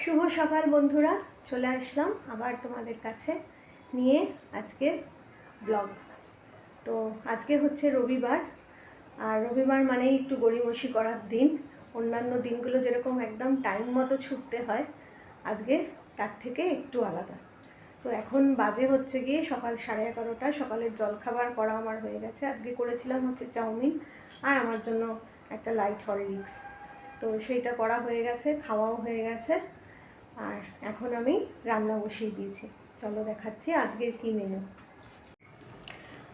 শুভ সকাল বন্ধুরা, চলে আসলাম আবার তোমাদের কাছে নিয়ে আজকে ব্লগ। তো আজকে হচ্ছে রবিবার, আর রবিবার মানেই একটু গড়িমসি করার দিন। অন্যান্য দিনগুলো যেরকম একদম টাইম মতো ছুটতে হয়, আজকে তার থেকে একটু আলাদা। তো এখন বাজে হচ্ছে গিয়ে সকাল 11:30। সকালের জলখাবার করা আমার হয়ে গেছে। আজকে করেছিলাম হচ্ছে চাউমিন, আর আমার জন্য একটা লাইট হরলিক্স। তো সেইটা করা হয়ে গেছে, খাওয়াও হয়ে গেছে। আর এখন আমি রান্না বসিয়ে দিয়েছি। চলো দেখাচ্ছি আজকের কি মেনু।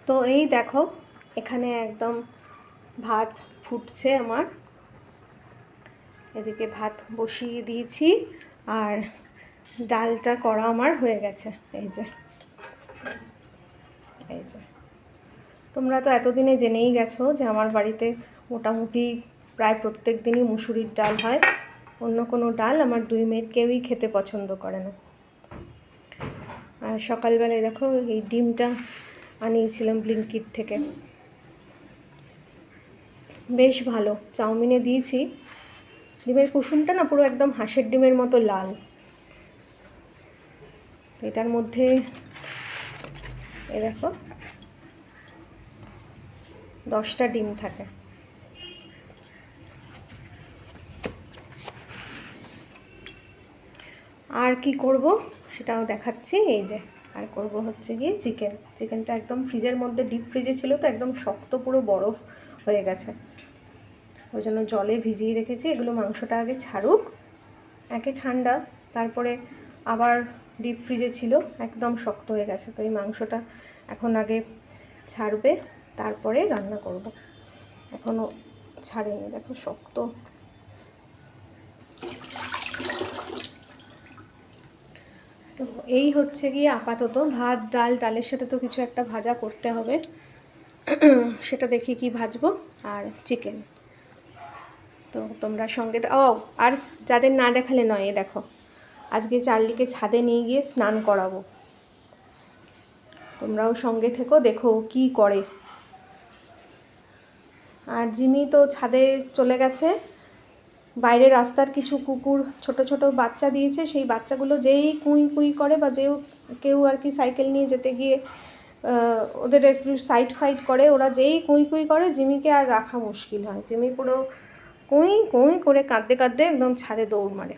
তো এই দেখো, এখানে একদম ভাত ফুটছে আমার, এদিকে ভাত বসিয়ে দিয়েছি, আর ডালটা করা আমার হয়ে গেছে। এই যে তোমরা তো এতদিনে জেনেই গেছো যে আমার বাড়িতে মোটামুটি প্রায় প্রত্যেক দিনই মুসুরির ডাল হয়। অন্য কোনো ডাল আমার দুই মেয়ের কেউই খেতে পছন্দ করে না। আর সকালবেলায় দেখো এই ডিমটা আনিয়েছিলাম ব্লিঙ্কিট থেকে, বেশ ভালো। চাউমিনে দিয়েছি, ডিমের কুসুমটা না পুরো একদম হাঁসের ডিমের মতো লাল। এটার মধ্যে এই দেখো 10টা ডিম থাকে। আর কি করব সেটাও দেখাচ্ছি। এই যে আর করব হচ্ছে গিয়ে চিকেনটা একদম ফ্রিজের মধ্যে, ডিপ ফ্রিজে ছিল তো একদম শক্ত, পুরো বরফ হয়ে গেছে, ওই জন্য জলে ভিজিয়ে রেখেছি। এগুলো মাংসটা আগে ছাড়ুক, একে ঠান্ডা, তারপরে আবার ডিপ ফ্রিজে ছিল একদম শক্ত হয়ে গেছে। তো এই মাংসটা এখন আগে ছাড়বে, তারপরে রান্না করব। এখনও ছাড়েনি, দেখো শক্ত। তো এই হচ্ছে গিয়ে আপাতত ভাত, ডাল, ডালের সাথে তো কিছু একটা ভাজা করতে হবে, সেটা দেখি কি ভাজবো, আর চিকেন। তো তোমরা সঙ্গে আর যাদের না দেখালে নয়, এ দেখো আজকে চার্লিকে ছাদে নিয়ে গিয়ে স্নান করাবো। তোমরাও সঙ্গে থেকো, দেখো কি করে। আর জিমি তো ছাদে চলে গেছে। বাইরে রাস্তার কিছু কুকুর ছোট ছোট বাচ্চা দিয়েছে, সেই বাচ্চাগুলো যেই কুঁই কুঁই করে, বা কেউ আর কি সাইকেল নিয়ে যেতে গিয়ে ওদের একটু সাইড ফাইট করে, ওরা যেই কুঁই কুঁই করে জিমিকে আর রাখা মুশকিল হয়। জিমি পুরো কুঁই কুঁই করে কাঁদতে কাঁদতে একদম ছাদে দৌড় মারে।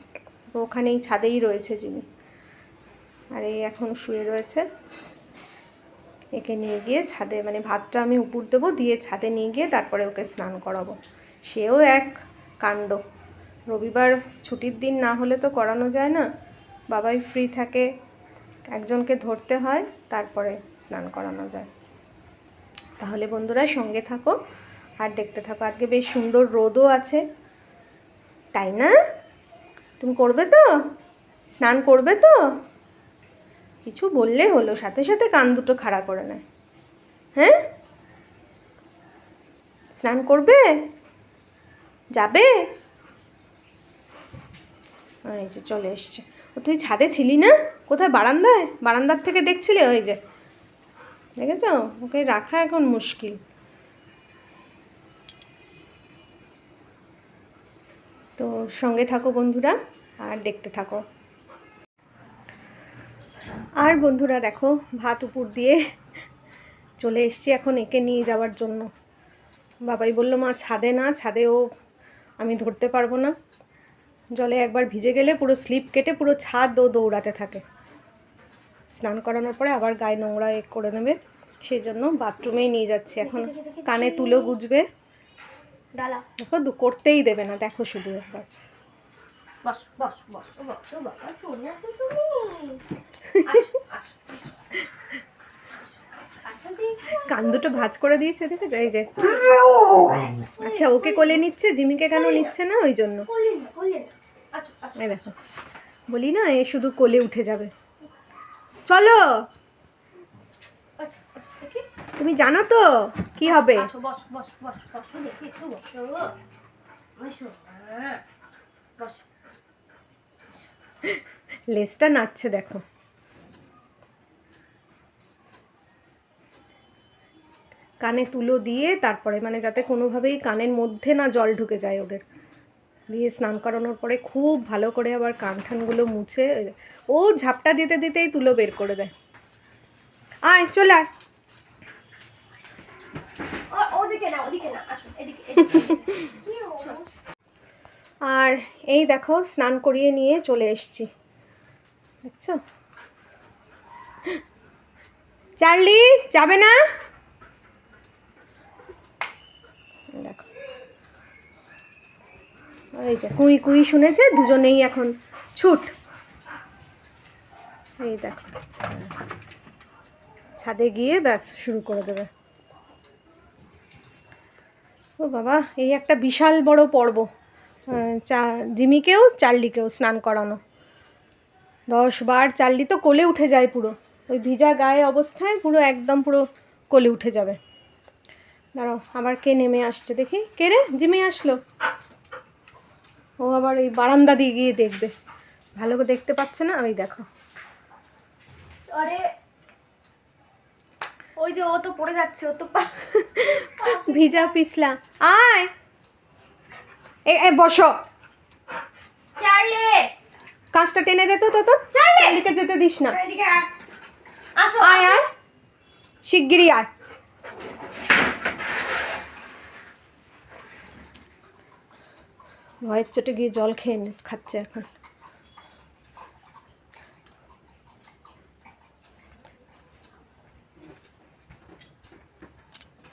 তো ওখানেই ছাদেই রয়েছে জিমি, আর এই এখন শুয়ে রয়েছে। একে নিয়ে গিয়ে ছাদে, মানে ভাতটা আমি উপর দেবো, দিয়ে ছাদে নিয়ে গিয়ে তারপরে ওকে স্নান করাবো। সেও এক কাণ্ড। রবিবার ছুটির দিন না হলে তো করানো যায় না, বাবাই ফ্রি থাকে, একজনকে ধরতে হয়, তারপরে স্নান করানো যায়। তাহলে বন্ধুরা সঙ্গে থাকো আর দেখতে থাকো। আজকে বেশ সুন্দর রোদও আছে, তাই না? তুমি করবে তো, স্নান করবে তো? কিছু বললে হলো, সাথে সাথে কান দুটো খাড়া করে নেয়। হ্যাঁ, স্নান করবে, যাবে? এই যে চলে এসছে। ও তুই ছাদে ছিলি না? কোথায়? বারান্দায়? বারান্দার থেকে দেখছিলে? ওই যে দেখেছ, ওকে রাখা এখন মুশকিল। তো সঙ্গে থাকো বন্ধুরা আর দেখতে থাকো। আর বন্ধুরা দেখো, ভাত উপর দিয়ে চলে এসছি এখন একে নিয়ে যাওয়ার জন্য। বাবাই বলল মা ছাদে না, ছাদেও আমি ধরতে পারবো না, জলে একবার ভিজে গেলে পুরো স্লিপ কেটে পুরো ছাদ ও দৌড়াতে থাকে। স্নান করানোর পরে আবার গায়ে নোংরা করে নেবে, সেই জন্য বাথরুমেই নিয়ে যাচ্ছে। এখন কানে তুলো গুজবে, দেখো করতেই দেবে না, দেখো শুধু একবার। কান দুটো ভাঁজ করে দিয়েছে, দেখেছো? এই যে আচ্ছা, ওকে কোলে নিচ্ছে, জিমিকে কেন নিচ্ছে না? ওই জন্য। এই দেখো, বলি না এ শুধু কোলে উঠে যাবে। চলো, তুমি জানো তো কি হবে। লেজটা নাড়ছে দেখো। কানে তুলো দিয়ে তারপরে, মানে যাতে কোনোভাবেই কানের মধ্যে না জল ঢুকে যায় ওদের, দিয়ে স্নান করানোর পরে খুব ভালো করে আবার কান ঠানগুলো মুছে ও ঝাপটা দিতে দিতেই তুলো বের করে দেয়। আয় চলে আয়। আর এই দেখো স্নান করিয়ে নিয়ে চলে এসছি, দেখছো? চার্লি যাবে না? দেখো এই যে কুই কুই শুনেছে, দুজনেই এখন ছুট। এই দেখো ছাদে গিয়ে ব্যাস শুরু করে দেবে। ও বাবা, এই একটা বিশাল বড় পর্ব, জিমিকেও চার্লিকেও স্নান করানো। 10 বার চার্লি তো কোলে উঠে যায় পুরো, ওই ভিজা গায়ে অবস্থায় পুরো একদম পুরো কোলে উঠে যাবে। দাঁড়াও, আবার কে নেমে আসছে দেখি, কে রে? জিমি আসলো। ও আবার এই বারান্দা দিয়ে গিয়ে দেখবে, ভালো করে দেখতে পাচ্ছে না। ওই দেখো, আরে ওই যে ও তো পড়ে যাচ্ছে, ও তো ভিজা পিছলা। আয় এ বসো। চার্লি কাঁচটা টেনে দে তো, চার্লিকে যেতে দিস না। আসো আয় আয় শিগগিরই আয়। ভয়ের চোটে গিয়ে জল খেয়ে খাচ্ছে এখন।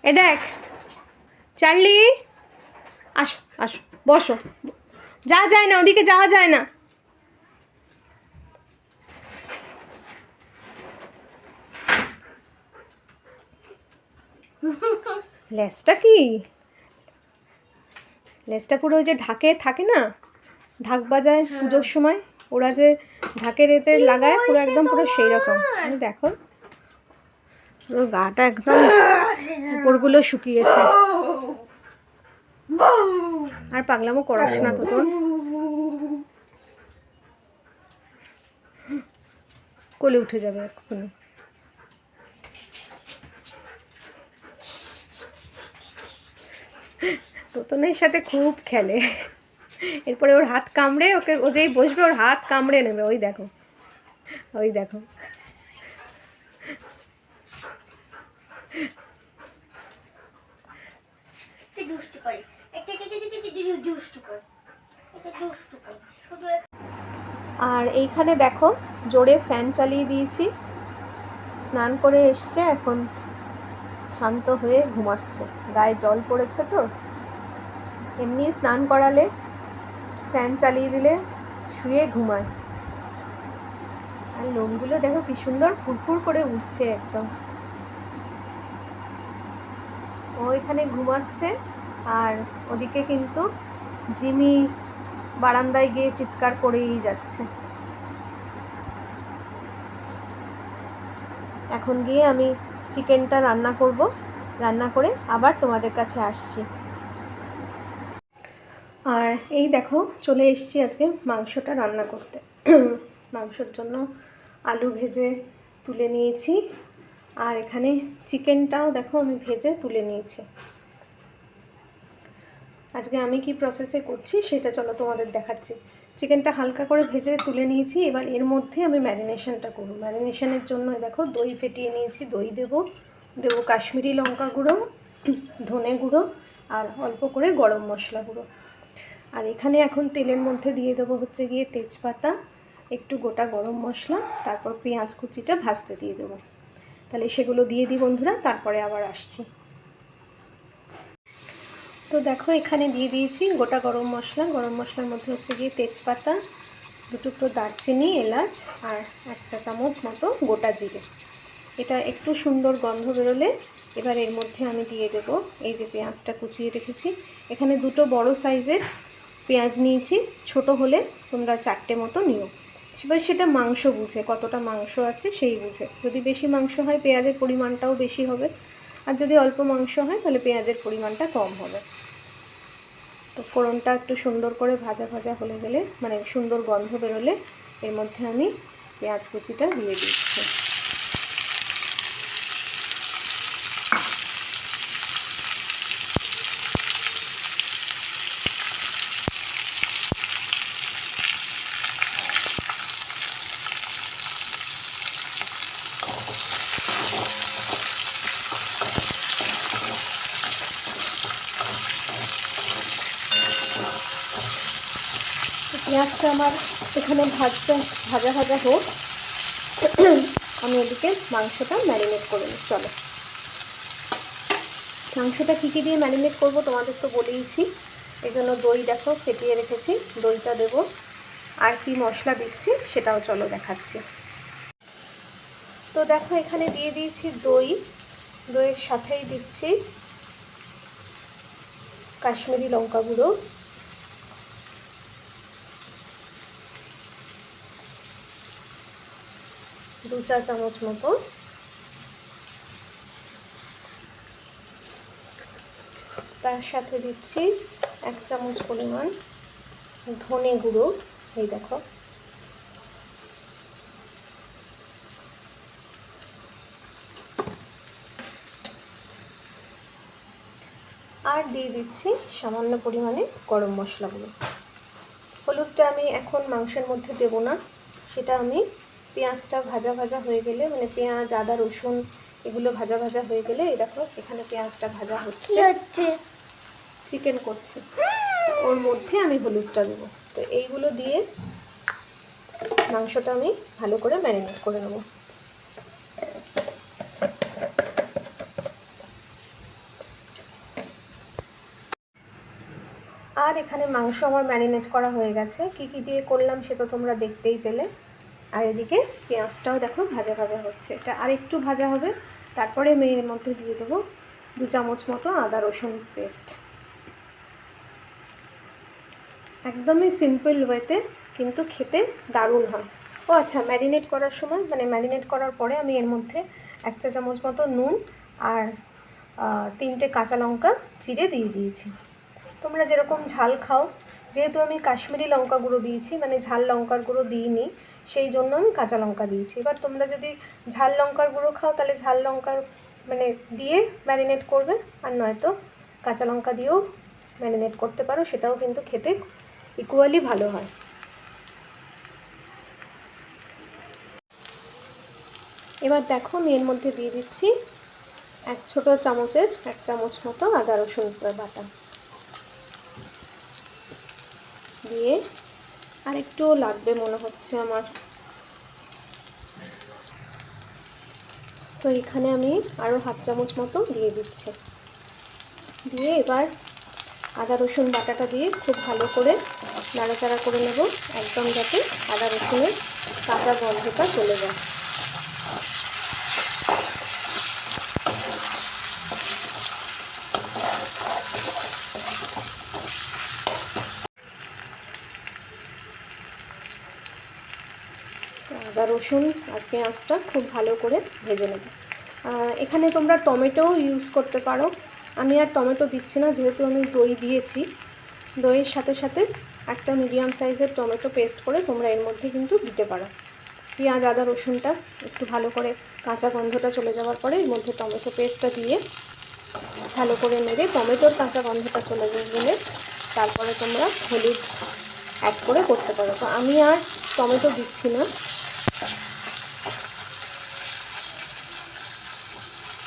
এ দেখ চার্লি, আসো আসো বসো। যাওয়া যায় না, ওদিকে যাওয়া যায় না। লেজটা কি, লেজটা পুরো ওই যে ঢাকে থাকে না, ঢাক বাজায় পুজোর সময় ওরা যে ঢাকের এতে লাগায়, পুরো একদম পুরো সেই রকম। দেখো পুরো গাটা একদম উপরগুলো শুকিয়েছে। আর পাগলামো করাস না তো তোর, কোলে উঠে যাবে এক্ষুনি। তোতনের সাথে খুব খেলে, এরপরে ওর হাত কামড়ে ওকে, ও যেই বসবে ওর হাত কামড়ে নেবে। ওই দেখো ওই দেখো, আর এইখানে দেখো জোরে ফ্যান চালিয়ে দিয়েছি। স্নান করে এসছে, এখন শান্ত হয়ে ঘুমাচ্ছে, গায়ে জল পড়েছে তো। এমনি স্নান করালে ফ্যান চালিয়ে দিলে শুয়ে ঘুমায়। আর লোমগুলো দেখো কি সুন্দর ফুরফুর করে উঠছে একদম। ও এখানে ঘুমাচ্ছে, আর ওদিকে কিন্তু জিমি বারান্দায় গিয়ে চিৎকার করেই যাচ্ছে। এখন গিয়ে আমি চিকেনটা রান্না করব, রান্না করে আবার তোমাদের কাছে আসছি। আর এই দেখো চলে এসেছি আজকে মাংসটা রান্না করতে। মাংসর জন্য আলু ভেজে তুলে নিয়েছি, আর এখানে চিকেনটাও দেখো আমি ভেজে তুলে নিয়েছি। আজকে আমি কি প্রসেসে করছি সেটা চলো তোমাদের দেখাচ্ছি। চিকেনটা হালকা করে ভেজে তুলে নিয়েছি, এবার এর মধ্যে আমি ম্যারিনেশনটা করব। ম্যারিনেশনের জন্য দেখো দই ফেটিয়ে নিয়েছি, দই দেবো কাশ্মীরি লঙ্কা গুঁড়ো, ধনে গুঁড়ো, আর অল্প করে গরম মশলা গুঁড়ো। আর এখানে এখন তেলের মধ্যে দিয়ে দেবো হচ্ছে গিয়ে তেজপাতা, একটু গোটা গরম মশলা, তারপর পেঁয়াজ কুচিটা ভাজতে দিয়ে দেবো। তাহলে সেগুলো দিয়ে দিই বন্ধুরা, তারপরে আবার আসছি। তো দেখো এখানে দিয়ে দিয়েছি গোটা গরম মশলা, গরম মশলার মধ্যে হচ্ছে গিয়ে তেজপাতা, 2 টুকরো দারচিনি, এলাচ, আর 1 চা চামচ মতো গোটা জিরে। এটা একটু সুন্দর গন্ধ বেরোলে এবার এর মধ্যে আমি দিয়ে দেব এই যে পেঁয়াজটা কুচিয়ে রেখেছি। এখানে 2টো বড় সাইজের পেঁয়াজ নিয়েছি, ছোট হলে তোমরা 4টে মতো নিও। এবার সেটা মাংস বুঝে, কতটা মাংস আছে সেই বুঝে। যদি বেশি মাংস হয় পেঁয়াজের পরিমাণটাও বেশি হবে, আর যদি অল্প মাংস হয় তাহলে পেঁয়াজের পরিমাণটা কম হবে। তো ফোড়নটা একটু সুন্দর করে ভাজা ভাজা হলে গেলে, মানে সুন্দর গন্ধ বেরোলে এর মধ্যে আমি পেঁয়াজ কুচিটা দিয়ে দিচ্ছি। পেঁয়াজটা আমার এখানে ভাজা ভাজা হোক, আমি এদিকে মাংসটা ম্যারিনেট করে নিই। চলো, মাংসটা কী কী দিয়ে ম্যারিনেট করবো তোমাদের তো বলেইছি। এই জন্য দই দেখো ফেটিয়ে রেখেছি, দইটা দেবো। আর কি মশলা দিচ্ছি সেটাও চলো দেখাচ্ছি। তো দেখো এখানে দিয়ে দিয়েছি দই, দইয়ের সাথেই দিচ্ছি কাশ্মীরি লঙ্কা গুঁড়ো, দু চা চামচ মতো। তার সাথে দিচ্ছি 1 চামচ পরিমাণ ধনে গুঁড়ো, এই দেখো। আর দিয়ে দিচ্ছি সামান্য পরিমাণে গরম মশলা গুঁড়ো। হলুদটা আমি এখন মাংসের মধ্যে দেব না, সেটা আমি পেঁয়াজটা ভাজা ভাজা হয়ে গেলে, মানে পেঁয়াজ আদা রসুন এগুলো ভাজা ভাজা হয়ে গেলে, এই দেখো এখানে পেঁয়াজটা ভাজা হচ্ছে, চিকেন করছে, ওর মধ্যে আমি হলুদটা দেবো। তো এইগুলো দিয়ে মাংসটা আমি ভালো করে ম্যারিনেট করে নেব। আর এখানে মাংস আমার ম্যারিনেট করা হয়ে গেছে। কি কি দিয়ে করলাম সেটা তোমরা দেখতেই পেলে। আর এদিকে পেঁয়াজটাও দেখো ভাজা ভাজা হচ্ছে, এটা আর একটু ভাজা হবে, তারপরে আমি এর মধ্যে দিয়ে দেবো 2 চামচ মতো আদা রসুন পেস্ট। একদমই সিম্পল ওয়েতে, কিন্তু খেতে দারুণ হয়। ও আচ্ছা, ম্যারিনেট করার সময়, মানে ম্যারিনেট করার পরে আমি এর মধ্যে 1 চা চামচ মতো নুন আর 3টে কাঁচা লঙ্কা চিড়ে দিয়ে দিয়েছি। তোমরা যেরকম ঝাল খাও, যেহেতু আমি কাশ্মীরি লঙ্কা গুঁড়ো দিয়েছি, মানে ঝাল লঙ্কার গুঁড়ো দিইনি, সেই জন্য আমি কাঁচা লঙ্কা দিয়েছি। এবার তোমরা যদি ঝাল লঙ্কার গুঁড়ো খাও তাহলে ঝাল লঙ্কার মানে দিয়ে ম্যারিনেট করবে, আর নয়তো কাঁচা লঙ্কা দিয়েও ম্যারিনেট করতে পারো, সেটাও কিন্তু খেতে ইকুয়ালি ভালো হয়। এবার দেখো আমি এর মধ্যে দিয়ে দিচ্ছি 1 ছোট চামচের 1 চামচ মতো আদা রসুন বাটা দিয়ে, আর একটুও লাগবে মনে হচ্ছে আমার। তো এখানে আমি আরও 1/2 চামচ মতো দিয়ে দিচ্ছি। দিয়ে এবার আদা রসুন বাটাটা দিয়ে খুব ভালো করে নাড়াচাড়া করে নেব, একদম যাতে আদা রসুনের কাঁচা গন্ধটা চলে যায়। আদা রসুন আর পেঁয়াজটা খুব ভালো করে ভেজে নেব। এখানে তোমরা টমেটো ইউজ করতে পারো, আমি আর টমেটো দিচ্ছি না, যেহেতু আমি দই দিয়েছি। দইয়ের সাথে সাথে একটা মিডিয়াম সাইজের টমেটো পেস্ট করে তোমরা এর মধ্যে কিন্তু দিতে পারো। পেঁয়াজ আদা রসুনটা একটু ভালো করে কাঁচা গন্ধটা চলে যাওয়ার পরে এর মধ্যে টমেটো পেস্টটা দিয়ে ভালো করে নেড়ে, টমেটোর কাঁচা গন্ধটা চলে গেলে তারপরে তোমরা হলুদ অ্যাড করে করতে পারো। তো আমি আর টমেটো দিচ্ছি না,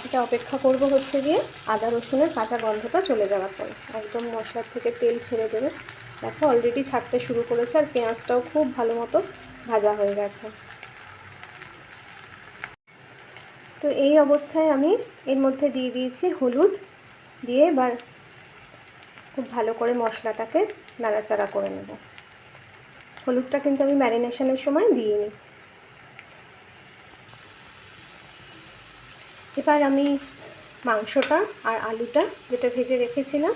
এটা অপেক্ষা করব হচ্ছে গিয়ে আদা রসুনের কাঁচা গন্ধটা চলে যাওয়ার পরে, একদম মশলার থেকে তেল ছেড়ে দেবে। দেখো অলরেডি ছাড়তে শুরু করেছে, আর পেঁয়াজটাও খুব ভালো মতো ভাজা হয়ে গেছে। তো এই অবস্থায় আমি এর মধ্যে দিয়ে দিয়েছি হলুদ, দিয়ে এবার খুব ভালো করে মশলাটাকে নাড়াচাড়া করে নেব। হলুদটা কিন্তু আমি ম্যারিনেশনের সময় দিইনি। এবার আমি মাংসটা আর আলুটা যেটা ভেজে রেখেছিলাম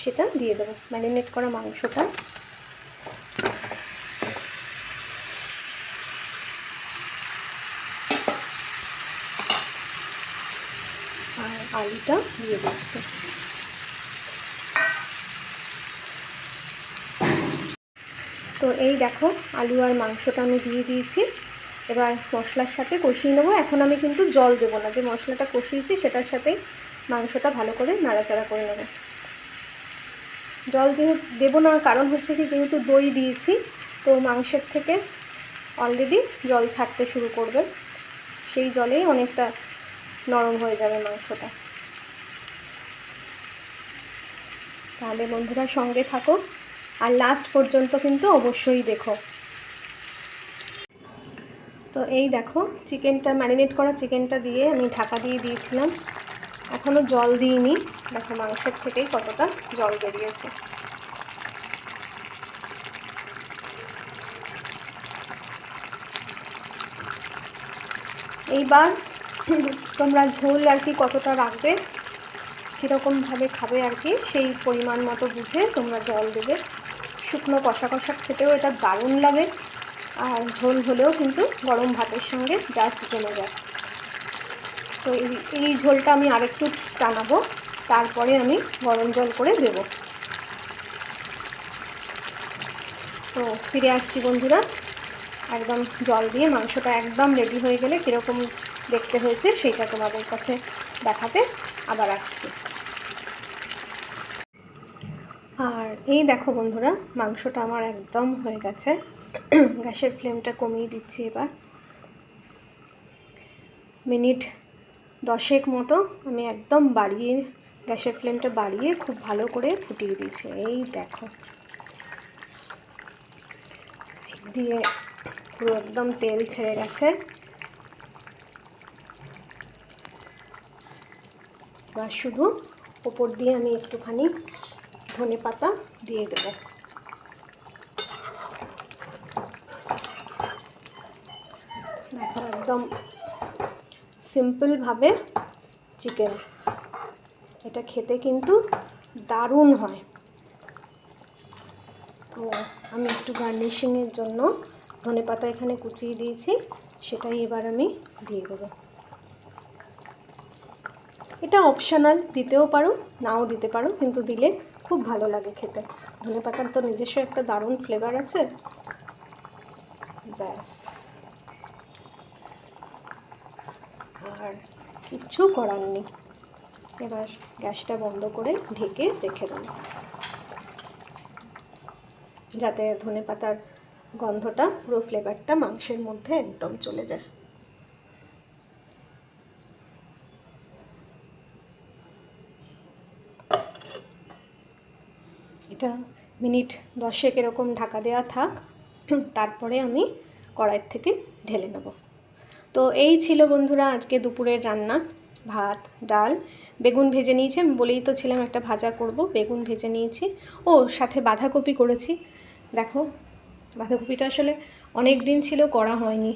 সেটা দিয়ে দেবো, ম্যারিনেট করা মাংসটা আর আলুটা দিয়ে দিচ্ছি। তো এই দেখো আলু আর মাংসটা আমি দিয়ে দিয়েছি, এবার মশলার সাথে কষিয়ে নেবো। এখন আমি কিন্তু জল দেবো না, যে মশলাটা কষিয়েছি সেটার সাথেই মাংসটা ভালো করে নাড়াচাড়া করে নেবো। জল যেহেতু দেবো না, কারণ হচ্ছে কি যেহেতু দই দিয়েছি, তো মাংসের থেকে অলরেডি জল ছাড়তে শুরু করবে, সেই জলেই অনেকটা নরম হয়ে যাবে মাংসটা। তাহলে বন্ধুরা সঙ্গে থাকো, আর লাস্ট পর্যন্ত কিন্তু অবশ্যই দেখো। তো এই দেখো চিকেনটা, ম্যারিনেট করা চিকেনটা দিয়ে আমি ঢাকা দিয়ে দিয়েছিলাম, এখনও জল দিইনি। দেখো মাংসের থেকেই কতটা জল বেরিয়েছে। এইবার তোমরা ঝোল আর কি কতটা রাখবে, কীরকমভাবে খাবে আর কি, সেই পরিমাণ মতো বুঝে তোমরা জল দেবে। শুকনো কষা কষা খেতেও এটা দারুণ লাগে, আর ঝোল হলেও কিন্তু গরম ভাতের সঙ্গে জাস্ট জমে যায়। তো এই ঝোলটা আমি আরেকটু টানাবো, তারপরে আমি গরম জল করে দেব। তো ফিরে আসছি বন্ধুরা, একদম জল দিয়ে মাংসটা একদম রেডি হয়ে গেলে কীরকম দেখতে হয়েছে সেইটা তোমাদের কাছে দেখাতে আবার আসছি। আর এই দেখো বন্ধুরা, মাংসটা আমার একদম হয়ে গেছে। গ্যাসের ফ্লেমটা কমিয়ে দিচ্ছি এবার। মিনিট 10 মতো আমি একদম বাড়িয়ে, গ্যাসের ফ্লেমটা বাড়িয়ে খুব ভালো করে ফুটিয়ে দিয়েছি। এই দেখো সাইড দিয়ে পুরো একদম তেল ছেড়ে গেছে। এবার শুধু ওপর দিয়ে আমি একটুখানি ধনে পাতা দিয়ে দেবো। দেখো একদম সিম্পলভাবে চিকেন, এটা খেতে কিন্তু দারুণ হয়। তো আমি একটু গার্নিশিংয়ের জন্য ধনেপাতা এখানে কুচিয়ে দিয়েছি, সেটাই এবার আমি দিয়ে দেবো। এটা অপশনাল, দিতেও পারো নাও দিতে পারো, কিন্তু দিলে খুব ভালো লাগে খেতে। ধনেপাতার তো নিজস্ব একটা দারুণ ফ্লেভার আছে। ব্যাস, আর কিচ্ছু করার নেই। এবার গ্যাসটা বন্ধ করে ঢেকে রেখে দেবো, যাতে ধনেপাতার গন্ধটা, পুরো ফ্লেভারটা মাংসের মধ্যে একদম চলে যায়। এটা মিনিট 10 এরকম ঢাকা দেওয়া থাক, তারপরে আমি কড়াইয়ের থেকে ঢেলে নেব। তো এই ছিল বন্ধুরা আজকে দুপুরের রান্না। ভাত, ডাল, বেগুন ভেজে নিয়েছি, আমি বলেই তো ছিলাম একটা ভাজা করব, বেগুন ভেজে নিয়েছি। ও সাথে বাঁধাকপি করেছি। দেখো বাঁধাকপিটা আসলে অনেক দিন ছিল করা হয়নি,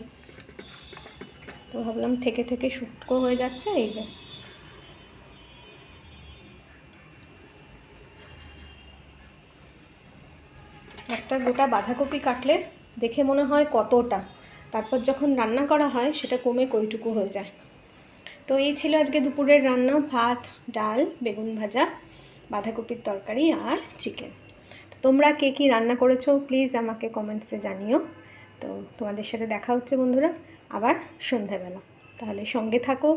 তো ভাবলাম থেকে থেকে শুকনো হয়ে যাচ্ছে। এই যে একটা গোটা বাঁধাকপি কাটলে দেখে মনে হয় কতটা, তারপর যখন রান্না করা হয় সেটা কমে কইটুকু হয়ে যায়। তো এই ছিল আজকে দুপুরের রান্না, ভাত, ডাল, বেগুন ভাজা, বাঁধাকপির তরকারি আর চিকেন। তোমরা কে কী রান্না করেছো প্লিজ আমাকে কমেন্টসে জানিও। তো তোমাদের সাথে দেখা হচ্ছে বন্ধুরা আবার সন্ধ্যাবেলা, তাহলে সঙ্গে থাকো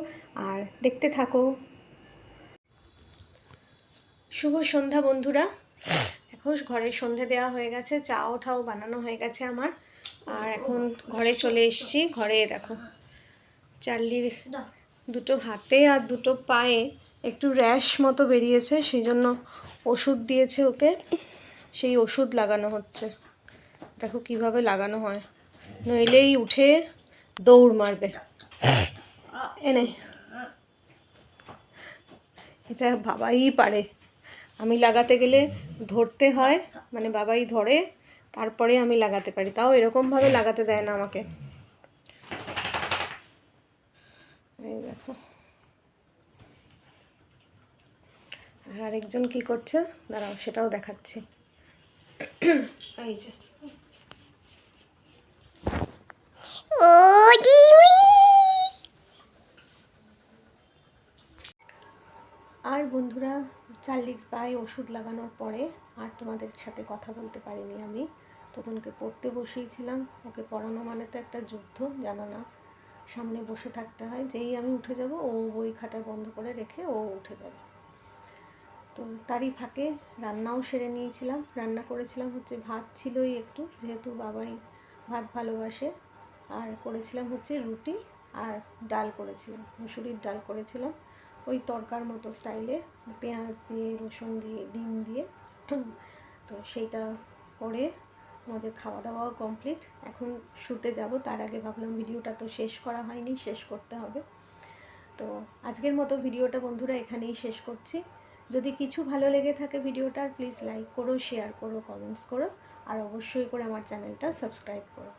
আর দেখতে থাকো। শুভ সন্ধ্যা বন্ধুরা, এখন ঘরে সন্ধে দেওয়া হয়ে গেছে, চা ওঠাও বানানো হয়ে গেছে আমার, আর এখন ঘরে চলে এসেছি। ঘরে দেখো চার্লির দুটো হাতে আর দুটো পায়ে একটু র্যাশ মতো বেরিয়েছে, সেই জন্য ওষুধ দিয়েছে ওকে, সেই ওষুধ লাগানো হচ্ছে। দেখো কিভাবে লাগানো হয়, নইলেই উঠে দৌড় মারবে। এনে এটা বাবাই পারে, আমি লাগাতে গেলে ধরতে হয়, মানে বাবাই ধরে, তারপরে আমি লাগাতে পারি, তাও এরকমভাবে লাগাতে দেয় না আমাকে। এই দেখো আর আরেকজন কী করছে দাঁড়াও সেটাও দেখাচ্ছি। এই যে আর বন্ধুরা, চার্লির পায়ে ওষুধ লাগানোর পরে আর তোমাদের সাথে কথা বলতে পারিনি আমি, তখনকে পড়তে বসিয়েছিলাম। ওকে পড়ানো মানে তো একটা যুদ্ধ, জানো না, সামনে বসে থাকতে হয়, যেই আমি উঠে যাব ও বই খাতা বন্ধ করে রেখে ও উঠে যাবে। তো তারই ফাঁকে রান্নাও সেরে নিয়েছিলাম। রান্না করেছিলাম হচ্ছে ভাত ছিলই একটু, যেহেতু বাবাই ভাত ভালোবাসে, আর করেছিলাম হচ্ছে রুটি আর ডাল করেছিলাম, মুসুরির ডাল করেছিলাম ওই তরকার মতো স্টাইলে, পেঁয়াজ দিয়ে, রসুন দিয়ে, ডিম দিয়ে। তো সেইটা করে আমাদের খাওয়া দাওয়াও কমপ্লিট। এখন শুতে যাব, তার আগে ভাবলাম ভিডিওটা তো শেষ করা হয়নি, শেষ করতে হবে। তো আজকের মতো ভিডিওটা বন্ধুরা এখানেই শেষ করছি। যদি কিছু ভালো লেগে থাকে ভিডিওটার, প্লিজ লাইক করো, শেয়ার করো, কমেন্টস করো, আর অবশ্যই করে আমার চ্যানেলটা সাবস্ক্রাইব করো।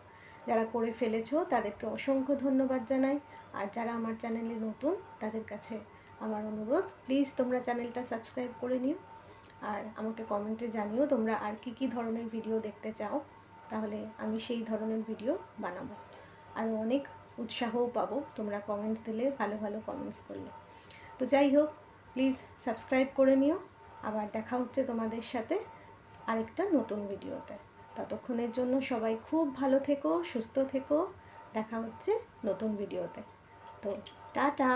যারা করে ফেলেছো তাদেরকে অসংখ্য ধন্যবাদ জানাই, আর যারা আমার চ্যানেলে নতুন তাদের কাছে আমার অনুরোধ, প্লিজ তোমরা চ্যানেলটা সাবস্ক্রাইব করে নিও, আর আমাকে কমেন্টে জানিও তোমরা আর কি ধরনের ভিডিও দেখতে চাও, তাহলে আমি সেই ধরনের ভিডিও বানাবো। আর অনেক উৎসাহও পাবো তোমরা কমেন্টস দিলে, ভালো ভালো কমেন্টস করলে। তো যাই হোক, প্লিজ সাবস্ক্রাইব করে নিও। আবার দেখা হচ্ছে তোমাদের সাথে আরেকটা নতুন ভিডিওতে। ততক্ষণের জন্য সবাই খুব ভালো থেকো, সুস্থ থেকো। দেখা হচ্ছে নতুন ভিডিওতে। তো টাটা।